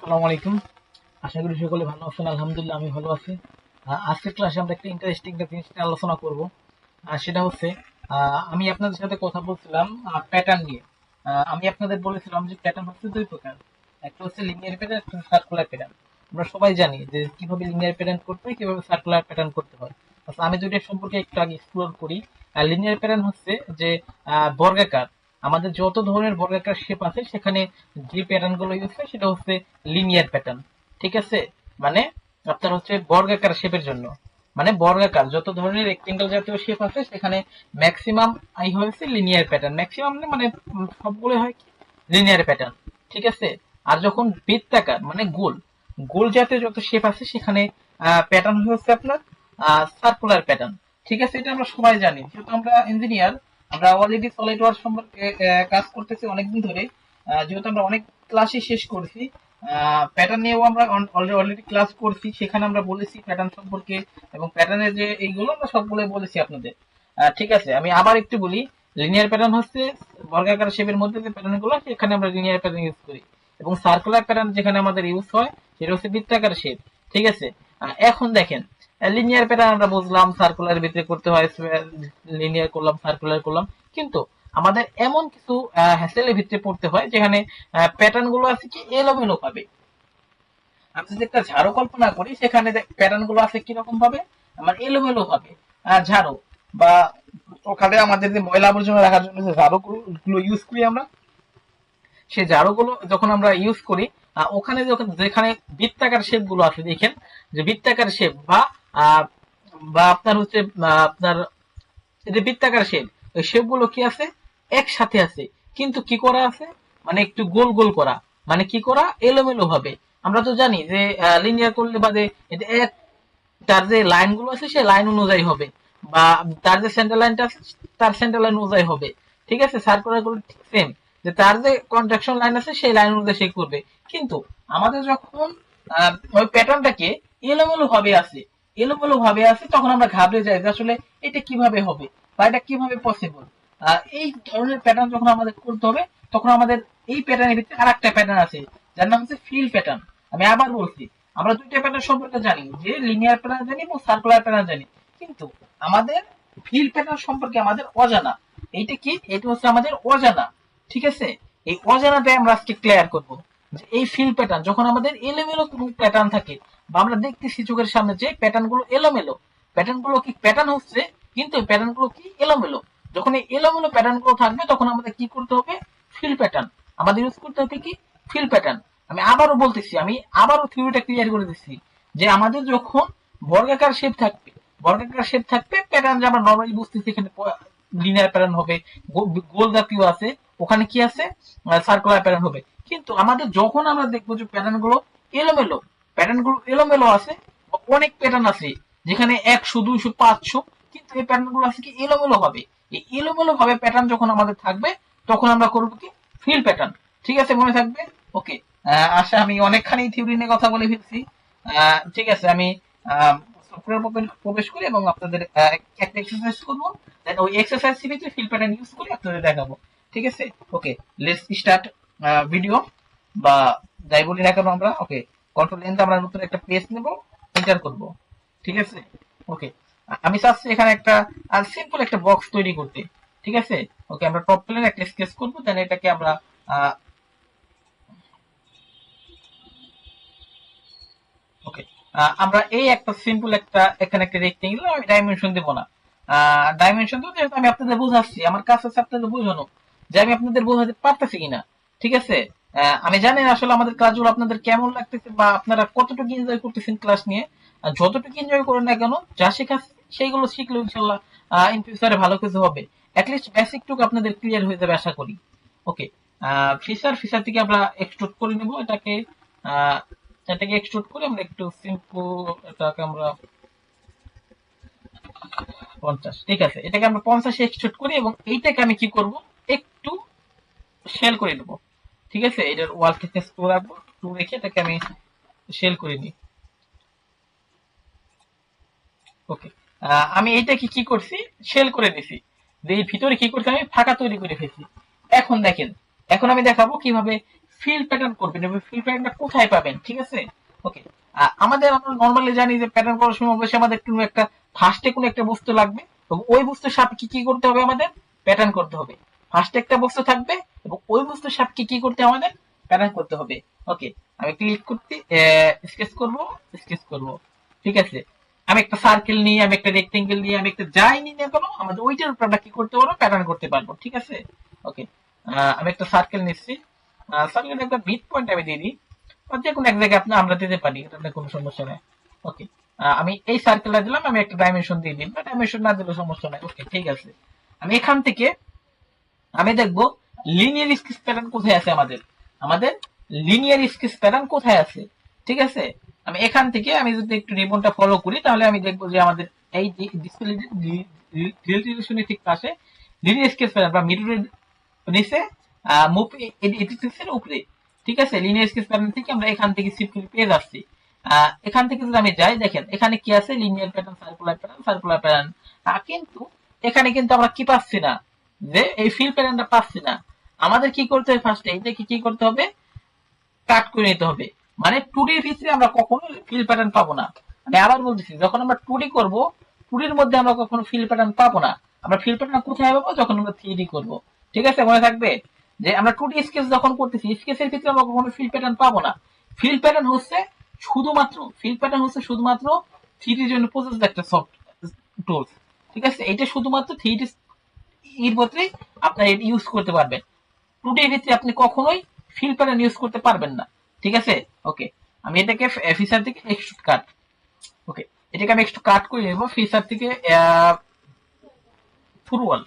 আসসালামু আলাইকুম। আশা করি সকলে ভালো আছেন। আলহামদুলিল্লাহ আমি ভালো আছি। আজকের ক্লাসে আমরা একটা ইন্টারেস্টিং জিনিস নিয়ে আলোচনা করব। সেটা হচ্ছে আমি আপনাদের সাথে কথা বলছিলাম প্যাটার্ন নিয়ে। আমি আপনাদের বলেছিলাম যে প্যাটার্ন হচ্ছে দুই প্রকার। একটা হচ্ছে লিনিয়ার প্যাটার্ন, একটা সার্কুলার প্যাটার্ন। আমরা সবাই জানি যে কিভাবে লিনিয়ার প্যাটার্ন করতে হয়, কিভাবে সার্কুলার প্যাটার্ন করতে হয়। আচ্ছা, আমি দুইটা সম্পর্কে একটু আগে এক্সপ্লোর করি। লিনিয়ার প্যাটার্ন হচ্ছে যে বর্গাকার, আমাদের যত ধরনের বর্গাকার শেপ আছে সেখানে যে প্যাটার্ন গুলো ইউজ হয় সেটা হচ্ছে লিনিয়ার প্যাটার্ন। ঠিক আছে, মানে আপনার হচ্ছে বর্গাকার শেপের জন্য, মানে বর্গাকার যত ধরনের রেক্টেঙ্গেল জাতীয় শেপ আছে সেখানে ম্যাক্সিমাম আই হয়েছে লিনিয়ার প্যাটার্ন। ম্যাক্সিমাম মানে সবগুলো হয় কি লিনিয়ার প্যাটার্ন। ঠিক আছে, আর যখন বৃত্তাকার মানে গোল, গোল জাতীয় যত শেপ আছে সেখানে প্যাটার্ন হচ্ছে আপনার সার্কুলার প্যাটার্ন। ঠিক আছে, এটা আমরা সবাই জানি, যেহেতু আমরা ইঞ্জিনিয়ার, আমরা অলরেডি সলিড ওয়ার্ক সম্পর্কে কাজ করতেছি অনেকদিন ধরে। যেহেতু আমরা অনেক ক্লাসই শেষ করছি, প্যাটার্ন নিয়েও আমরা অলরেডি ক্লাস করছি, সেখানে আমরা বলেছি প্যাটার্ন সম্পর্কে, এবং প্যাটার্নের যে এইগুলো আমরা সবগুলো বলেছি আপনাদের। ঠিক আছে, আমি আবার একটু বলি। লিনিয়ার প্যাটার্ন হচ্ছে বর্গাকার শেপের মধ্যে যে প্যাটার্ন গুলো সেখানে আমরা লিনিয়ার প্যাটার্ন ইউজ করি, এবং সার্কুলার প্যাটার্ন যেখানে আমাদের ইউজ হয় সেটা হচ্ছে বৃত্তাকার শেপ। ঠিক আছে, এখন দেখেন, লিনিয়ার প্যাটার্ন আমরা বুঝলাম সার্কুলার ভিতরে করতে হয়, লিনিয়ার করলাম, সার্কুলার করলাম, কিন্তু আমাদের এমন কিছু হ্যাসেলের ভিতরে পড়তে হয় যেখানে প্যাটার্ন গুলো আছে কি এলোমেলো ভাবে। আমি যদি একটা ঝাড়ু কল্পনা করি, সেখানে প্যাটার্ন গুলো আছে কিরকম ভাবে, আমার এলোমেলো ভাবে। ঝাড়ু বা ওখানে আমাদের যে ময়লা আবর্জনা রাখার জন্য যে ঝাড়ু গুলো ইউজ করি আমরা, সেই ঝাড়ুগুলো যখন আমরা ইউজ করি, ওখানে যখন যেখানে বৃত্তাকার শেপ গুলো আছে, দেখেন যে বৃত্তাকার শেপ বা আহ, বা আপনার হচ্ছে আপনার এই যে বৃত্তাকার শেপ, ওই শেপ গুলো কি আছে একসাথে আছে, কিন্তু কি করা আছে মানে একটু গোল গোল করা, মানে কি করা এলোমেলো ভাবে। আমরা তো জানি যে লিনিয়ার করলে বাদে এটা এক, তার যে লাইন গুলো আছে সেই লাইন অনুযায়ী হবে, বা তার যে সেন্টার লাইনটা আছে তার সেন্টার লাইন অনুযায়ী হবে। ঠিক আছে, সার্কুলার গুলো ঠিক সেম, যে তার যে কন্ট্রাকশন লাইন আছে সেই লাইন অনুযায়ী সে করবে। কিন্তু আমাদের যখন ওই প্যাটার্নটাকে এলোমেলো ভাবে আছে, এলোমেলো ভাবে আছে, তখন আমরা ঘাবড়ে যাই যে আসলে এটা কিভাবে হবে বা এটা কিভাবে পসিবল। এই ধরনের প্যাটার্ন যখন আমাদের করতে হবে, তখন আমাদের এই প্যাটার্নের ভিতরে আর একটা প্যাটার্ন আছে যার নাম হচ্ছে ফিল প্যাটার্ন। আমি আবার বলছি, আমরা দুইটা প্যাটার্ন সম্পর্কে জানি, যে লিনিয়ার প্যাটার্ন জানি এবং সার্কুলার প্যাটার্ন জানি, কিন্তু আমাদের ফিল প্যাটার্ন সম্পর্কে আমাদের অজানা। এইটা কি, এটা হচ্ছে আমাদের অজানা। ঠিক আছে, এই অজানাটাই আমরা আজকে ক্লিয়ার করব, যে এই ফিল প্যাটার্ন যখন আমাদের এলোমেলো কোনো প্যাটার্ন থাকে, বা আমরা দেখতেছি চোখের সামনে যে প্যাটার্ন গুলো এলোমেলো, প্যাটার্ন গুলো কি প্যাটার্ন হচ্ছে, কিন্তু প্যাটার্ন গুলো কি এলোমেলো। যখন এই এলোমেলো প্যাটার্ন গুলো থাকবে তখন আমাদের কি করতে হবে, ফিল প্যাটার্ন আমাদের ইউজ করতে হবে। কি ফিল প্যাটার্ন, আমি আবারও বলতেছি, আমি আবারও থিওরিটা ক্লিয়ার করে দিচ্ছি, যে আমাদের যখন বর্গাকার শেপ থাকবে, বর্গাকার শেপ থাকবে, প্যাটার্ন যে আমরা নরমালি বুঝতেছি এখানে লিনিয়ার প্যাটার্ন হবে, গোল জাতীয় আছে, ওখানে কি আছে সার্কুলার প্যাটার্ন হবে। কিন্তু আমাদের যখন আমরা দেখবো যে প্যাটার্ন গুলো এলোমেলো, প্যাটার্ন গুলো এলোমেলো আছে, অনেক প্যাটার্ন আছে যেখানে 100 200 500, কিন্তু এই প্যাটার্ন গুলো আছে কি এলোমেলো হবে। এই এলোমেলো ভাবে প্যাটার্ন যখন আমাদের থাকবে, তখন আমরা করবো কি ফিল প্যাটার্ন। ঠিক আছে, মনে থাকবে। ওকে, আশা আমি অনেকখানি থিওরি নিয়ে কথা বলে ফেলছি। ঠিক আছে, আমি সফটওয়্যার প্রবেশ করি এবং আপনাদের একটা এক্সারসাইজ করবো, দেন ওই এক্সারসাইজ থেকে ফিল প্যাটার্ন ইউজ করে আপনাদের দেখাবো। ঠিক আছে, ওকে, লেটস স্টার্ট ভিডিও, বা যাই বলি না কেন আমরা। ওকে, কন্ট্রোল এন, আমরা নতুন একটা পেজ নেব, এন্টার করব। ঠিক আছে, ওকে, আমি চাচ্ছি এখানে একটা সিম্পল একটা বক্স তৈরি করতে। ঠিক আছে, ওকে, আমরা টপ প্লেনে একটা স্কেচ করবো, দেন এটাকে আমরা ওকে, আমরা এই একটা সিম্পল একটা এখানে একটা রেক্টেঙ্গেল, আমি ডাইমেনশন দেব না। ডাইমেনশন দেবো যেহেতু আমি আপনাদের বোঝাচ্ছি, আমার কাজ আছে আপনাদের বোঝানো, যে আমি আপনাদের বোঝাতে পারতেছি কিনা। ঠিক আছে, আমি জানি না আসলে আমাদের ক্লাসগুলো আপনাদের কেমন লাগতেছে, বা আপনারা কতটুকু এনজয় করতেছেন ক্লাস নিয়ে। যতটুকু এনজয় করেন না কেন, যা শেখাচ্ছি সেইগুলো শিখলে ইনশাল্লাহ ইন ফিউচারে ভালো কিছু হবে। অ্যাটলিস্ট বেসিক টুকু আপনাদের ক্লিয়ার হয়ে যাবে আশা করি। ওকে, ফিচার ফিচার থেকে আমরা এক্সট্রুড করে নেব এটাকে। আহ, এটাকে এক্সট্রুড করে আমরা একটু সিম্পল, এটাকে আমরা 50, ঠিক আছে, এটাকে আমরা 50 এক্সট্রুড করি, এবং এইটাকে আমি কি করব, একটু শেল করে নেব। ঠিক আছে, এটার ওয়াল থিকনেস টু রাখবো, টু রেখে এটাকে আমি শেল করে নিই। ওকে, আমি এইটাকে কি করছি, শেল করে দিছি, যে এই ভিতরে কি করছি, আমি ফাঁকা তৈরি করে ফেলছি। এখন দেখেন, এখন আমি দেখাবো কিভাবে ফিল প্যাটার্ন করবেন এবং ফিল প্যাটার্নটা কোথায় পাবেন, ঠিক আছে। ওকে, আমাদের আমরা নর্মালি জানি যে প্যাটার্ন করার সময় অবশ্যই আমাদের কোনো একটা ফার্স্টে কোনো একটা বস্তু লাগবে এবং ওই বস্তুর সাপেক্ষে কি করতে হবে, আমাদের প্যাটার্ন করতে হবে। ফার্স্টে একটা বস্তু থাকবে এবং ওই বস্তুর সাপেক্ষে কি করতে হবে, আমাদের প্যাটার্ন করতে হবে। ওকে, আমি ক্লিক করতে স্কেচ করব, ঠিক আছে। আমি একটা সার্কেল নিয়ে, আমি একটা রেক্টেঙ্গেল নিয়ে, আমি একটা যাই নিয়ে না কেন, আমাদের ওইটার উপর আমরা কি করতে পারবো, প্যাটার্ন করতে পারবো, ঠিক আছে। ওকে, আমি একটা সার্কেল নিচ্ছি, সার্কেলের একটা মিড পয়েন্ট আমি দিয়ে দিই, বা যে কোনো এক জায়গায় আমরা দিতে পারি, এটা কোনো সমস্যা নেই। ওকে, আমি এই সার্কেলটা দিলাম, আমি একটা ডাইমেনশন দিয়ে দিই, বা ডাইমেনশন না দিলেও সমস্যা নাই। ওকে, ঠিক আছে। আমি এখান থেকে আমি দেখবো লিনিয়ার স্কেচ প্যাটার্ন কোথায় আছে, আমাদের আমাদের লিনিয়ার স্কেচ প্যাটার্ন কোথায় আছে, ঠিক আছে। আমি এখান থেকে আমি যদি একটু রিবনটা ফলো করি, তাহলে আমি দেখবো যে আমাদের এই ডিসপ্লে রিলেশনের ঠিক পাশে লিনিয়ার স্কেচ প্যাটার্ন বা মিররের নিচে মুভ এডিটিক্সের উপরে, ঠিক আছে। লিনিয়ার স্কেচ প্যাটার্ন থেকে আমরা এখান থেকে শিফট করে পেয়ে যাচ্ছি। এখান থেকে যদি আমি যাই, দেখেন এখানে কি আছে, linear pattern, circular pattern, circular pattern, কিন্তু এখানে কিন্তু আমরা কি পাচ্ছি না, যে এই ফিল প্যাটার্নটা পাচ্ছি না। আমাদের কি করতে হবে, ফার্স্টে এইটাকে কি করতে হবে, কাট করে নিতে হবে। মানে 2D এর ভিতরে আমরা কখনো ফিল প্যাটার্ন পাবো না। আমি আবার বলতেছি, যখন আমরা 2D করব, 2D এর মধ্যে আমরা কখনো ফিল প্যাটার্ন পাবো না। আমরা ফিল প্যাটার্ন কোথায় পাবো, যখন আমরা 3D করব, ঠিক আছে। মনে থাকবে যে আমরা 2D স্কেচ যখন করতেছি, স্কেচের ভিতরে আমরা কখনো ফিল প্যাটার্ন পাবো না। ফিল প্যাটার্ন হচ্ছে শুধুমাত্র 3D এর জন্য প্রসেস একটা সফট টুলস, ঠিক আছে। এটা শুধুমাত্র 3D এর ভিতরে আপনারা ইউজ করতে পারবেন। 2D এর ভিতরে আপনি কখনোই ফিল প্যাটার্ন ইউজ করতে পারবেন না, ঠিক আছে। ওকে, আমি এটাকে ফিচার থেকে এক্সট্রুড কাট, ওকে, এটাকে আমি একটু কাট করে নেব ফিচার থেকে থ্রু ওয়াল,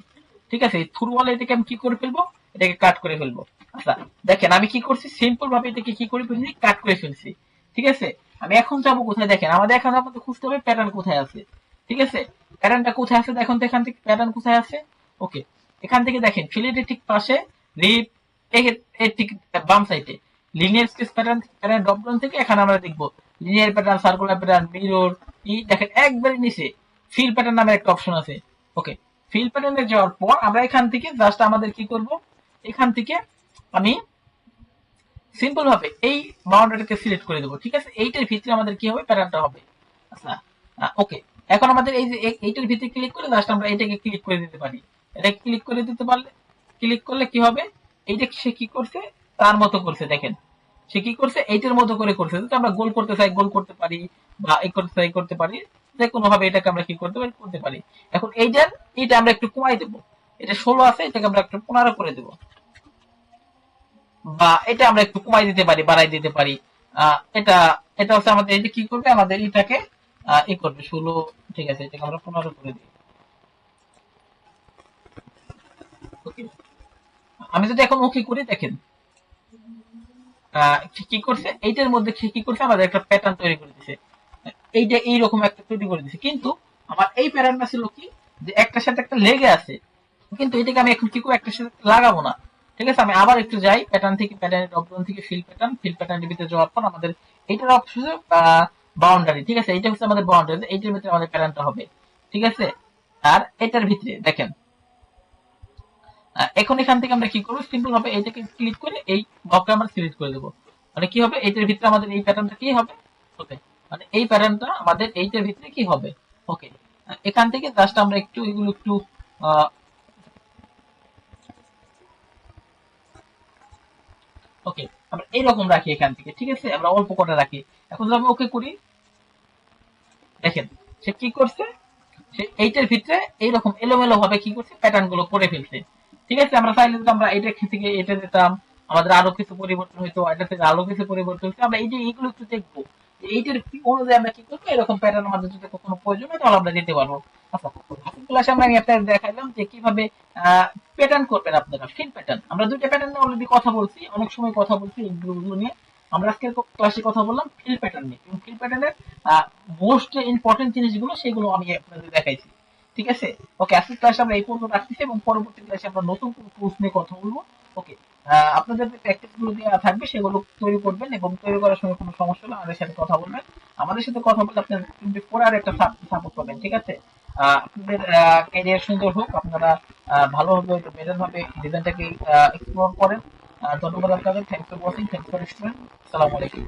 ঠিক আছে। এই থ্রু ওয়াল এটাকে আমি কি করে ফেলবো, এটাকে কাট করে ফেলবো। আচ্ছা, দেখেন আমি কি করছি, সিম্পল ভাবে এটাকে কি করে ফেলছি, কাট করে ফেলছি, ঠিক আছে। আমি এখন যাবো কোথায়, দেখেন আমাদের এখন আমাদের খুঁজতে হবে প্যাটার্ন কোথায় আছে, ঠিক আছে। প্যাটার্নটা কোথায় আছে, দেখুন তো এখান থেকে প্যাটার্ন কোথায় আছে। ওকে, এখান থেকে দেখেন ফিলেটের ঠিক পাশে রিপ এর ঠিক বাম সাইডে linear sketch pattern drop down থেকে এখানে আমরা দেখবো linear pattern, circular pattern, mirror, দেখেন একবারে নিচে ফিল প্যাটার্ন নামে একটা অপশন আছে। ওকে, ফিল প্যাটার্নে যাওয়ার পর আমরা এখান থেকে জাস্ট আমাদের কি করব, এখান থেকে আমি সিম্পল ভাবে এই বাউন্ডারিটাকে সিলেক্ট করে দেবো, ঠিক আছে। এইটার ভিতরে আমাদের কি হবে, প্যাটার্নটা হবে। আচ্ছা, ওকে, এখন আমাদের এই যে এইটার ভিতরে ক্লিক করে জাস্ট আমরা এটাকে ক্লিক করে দিতে পারি। এটাকে ক্লিক করে দিতে পারলে, ক্লিক করলে কি হবে, এইটা সে কি করছে, তার মতো করছে, দেখেন সে কি করছে, এইটার মতো করে করছে। যদি আমরা গোল করতে চাই গোল করতে পারি, বা এই করতে চাই করতে পারি, যে কোনো ভাবে এটাকে আমরা কি করতে পারি। এখন এইটা আমরা একটু কমাই দেবো, এটা 16 আছে, এটাকে আমরা একটু 15 করে দেবো, বা এটা আমরা একটু কমাই দিতে পারি, বাড়াই দিতে পারি। এটা এটা হচ্ছে আমাদের এই যে কি করবে, আমাদের এটাকে ই করবে 16, ঠিক আছে, এটাকে আমরা 15 করে দিই। ওকে, আমি যদি এখন ওকে করি, দেখেন কি করছে, এইটার মধ্যে সে কি করছে, আমাদের একটা প্যাটার্ন তৈরি করে দিছে। এইটা এইরকম একটা তৈরি করে দিছে, কিন্তু আমার এই প্যাটার্নটা ছিল কি, যে একটার সাথে একটা লেগে আছে, কিন্তু এটাকে আমি এখন কি করবো, একটার সাথে লাগাবো না, ঠিক আছে। আমি আবার একটু যাই প্যাটার্ন থেকে, প্যাটার্নের অপশন থেকে ফিল প্যাটার্নের ভিতরে যাওয়ার পর আমাদের এইটার অপশন বাউন্ডারি, ঠিক আছে। এইটা হচ্ছে আমাদের বাউন্ডারি, এইটার ভিতরে আমাদের প্যাটার্নটা হবে, ঠিক আছে। আর এটার ভিতরে দেখেন, এখন এখান থেকে আমরা কি করবো, সিম্পল ভাবে এইটাকে ক্লিক করে এই ব্লকটা আমরা সিলেক্ট করে দেবো। মানে কি হবে, এইটার ভিতরে আমাদের এই প্যাটার্নটা কি হবে, ওকে, মানে এই প্যাটার্নটা আমাদের এইটার ভিতরে কি হবে। ওকে, এখান থেকে জাস্ট আমরা একটু এগুলো একটু ওকে, আমরা এইরকম রাখি এখান থেকে, ঠিক আছে, আমরা অল্প কটা রাখি। এখন যদি আমি ওকে করি, দেখেন সে কি করছে, সে এইটার ভিতরে এইরকম এলোমেলো ভাবে কি করছে, প্যাটার্ন গুলো করে ফেলছে, ঠিক আছে। আমরা চাইলে যদি আমরা এটা থেকে এটা দিতাম, আমাদের আরো কিছু পরিবর্তন হইতো, এটা থেকে আরো কিছু পরিবর্তন হইতো, আমরা এই যে এইগুলো একটু দেখবো, এইটার অনুযায়ী আমরা কি করবো, এরকম প্যাটার্ন আমাদের যদি কখনো প্রয়োজন হয় তাহলে আমরা দিতে পারবো। আচ্ছা, আজকের ক্লাসে আমি আপনাদের দেখাইলাম যে কিভাবে প্যাটার্ন করবেন আপনারা, ফিল প্যাটার্ন। আমরা দুইটা প্যাটার্ন নিয়ে অলরেডি কথা বলছি, অনেক সময় কথা বলছি এইগুলো নিয়ে। আমরা আজকের ক্লাসে কথা বললাম ফিল প্যাটার্ন নিয়ে, এবং ফিল প্যাটার্নের মোস্ট ইম্পর্টেন্ট জিনিসগুলো সেগুলো আমি আপনাদের দেখাইছি, ঠিক আছে। ওকে, আজকের ক্লাসে আমরা এই পর্যন্ত রাখতেছি, এবং পরবর্তী ক্লাসে আমরা নতুন কোনো টুলস নিয়ে কথা বলবো। ওকে, আপনাদের যে প্র্যাকটিস গুলো দেওয়া থাকবে সেগুলো তৈরি করবেন, এবং তৈরি করার সময় কোনো সমস্যা হলে আমাদের সাথে কথা বলবেন। আমাদের সাথে কথা বললে আপনার কিন্তু পড়ার একটা সাপোর্ট পাবেন, ঠিক আছে। আপনাদের ক্যারিয়ার সুন্দর হোক, আপনারা ভালোভাবে বেটার ভাবে ডিজাইনটাকে এক্সপ্লোর করেন, ধন্যবাদ আপনাদের। Thanks for watching, thanks for student. আসসালামু আলাইকুম।